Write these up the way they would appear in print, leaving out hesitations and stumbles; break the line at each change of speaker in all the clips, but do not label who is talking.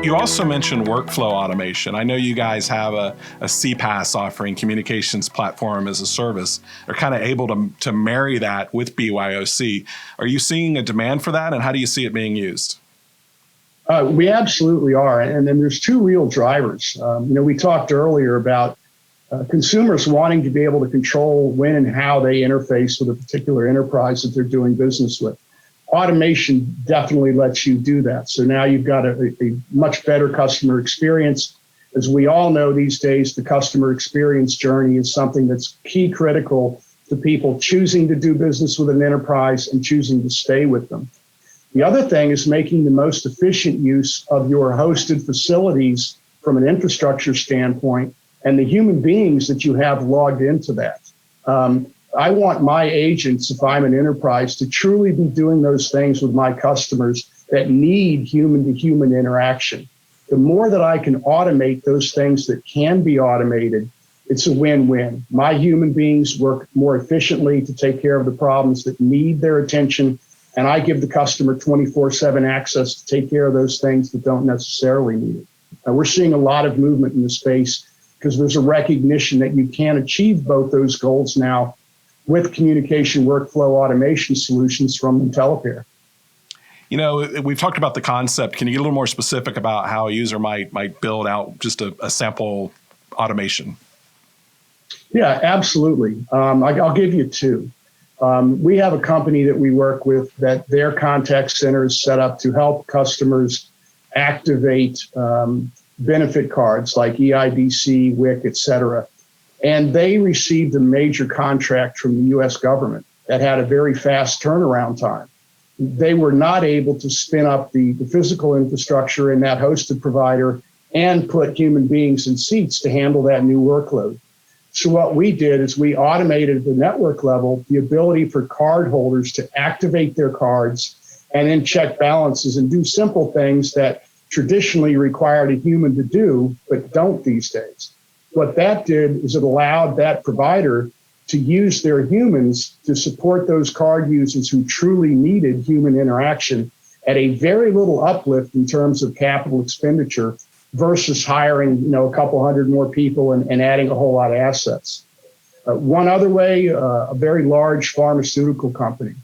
You also mentioned workflow automation. I know you guys have a CPaaS offering, communications platform as a service, are kind of able to marry that with BYOC. Are you seeing a demand for that, and how do you see it being used?
We absolutely are. And then there's two real drivers. We talked earlier about consumers wanting to be able to control when and how they interface with a particular enterprise that they're doing business with. Automation definitely lets you do that. So now you've got a much better customer experience. As we all know these days, the customer experience journey is something that's key critical to people choosing to do business with an enterprise and choosing to stay with them. The other thing is making the most efficient use of your hosted facilities from an infrastructure standpoint and the human beings that you have logged into that. I want my agents, if I'm an enterprise, to truly be doing those things with my customers that need human-to-human interaction. The more that I can automate those things that can be automated, it's a win-win. My human beings work more efficiently to take care of the problems that need their attention, and I give the customer 24/7 access to take care of those things that don't necessarily need it. We're seeing a lot of movement in the space because there's a recognition that you can achieve both those goals now with communication workflow automation solutions from IntelePeer.
We've talked about the concept. Can you get a little more specific about how a user might build out just a sample automation?
Yeah, absolutely. I'll give you two. We have a company that we work with that their contact center is set up to help customers activate benefit cards like EIDC, WIC, et cetera. And they received a major contract from the U.S. government that had a very fast turnaround time. They were not able to spin up the physical infrastructure in that hosted provider and put human beings in seats to handle that new workload. So what we did is we automated at the network level the ability for card holders to activate their cards and then check balances and do simple things that traditionally required a human to do, but don't these days. What that did is it allowed that provider to use their humans to support those card users who truly needed human interaction at a very little uplift in terms of capital expenditure versus hiring a couple hundred more people and adding a whole lot of assets. One other way, a very large pharmaceutical company.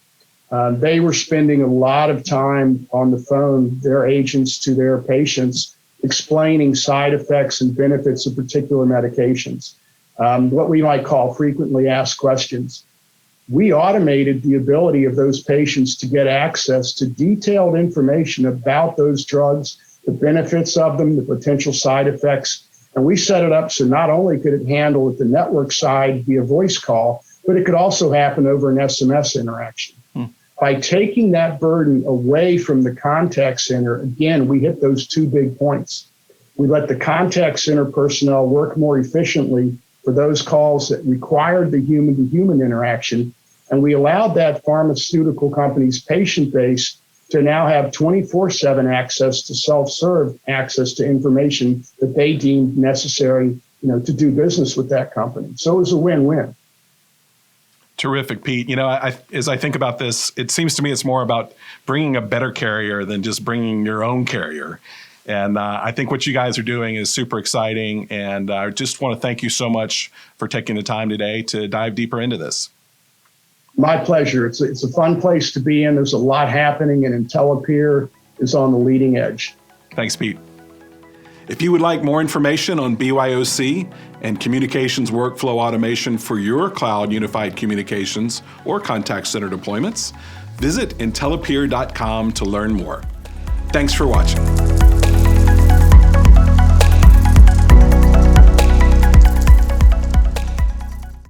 They were spending a lot of time on the phone, their agents to their patients, explaining side effects and benefits of particular medications, what we might call frequently asked questions. We automated the ability of those patients to get access to detailed information about those drugs, the benefits of them, the potential side effects. And we set it up so not only could it handle at the network side via voice call, but it could also happen over an SMS interaction. By taking that burden away from the contact center, again, we hit those two big points. We let the contact center personnel work more efficiently for those calls that required the human-to-human interaction, and we allowed that pharmaceutical company's patient base to now have 24/7 access to self-serve access to information that they deemed necessary, to do business with that company. So it was a win-win.
Terrific, Pete. As I think about this, it seems to me it's more about bringing a better carrier than just bringing your own carrier. And I think what you guys are doing is super exciting. And I just want to thank you so much for taking the time today to dive deeper into this.
My pleasure. It's a fun place to be in. There's a lot happening, and IntelePeer is on the leading edge.
Thanks, Pete. If you would like more information on BYOC and communications workflow automation for your cloud unified communications or contact center deployments, visit IntelePeer.com to learn more. Thanks for watching.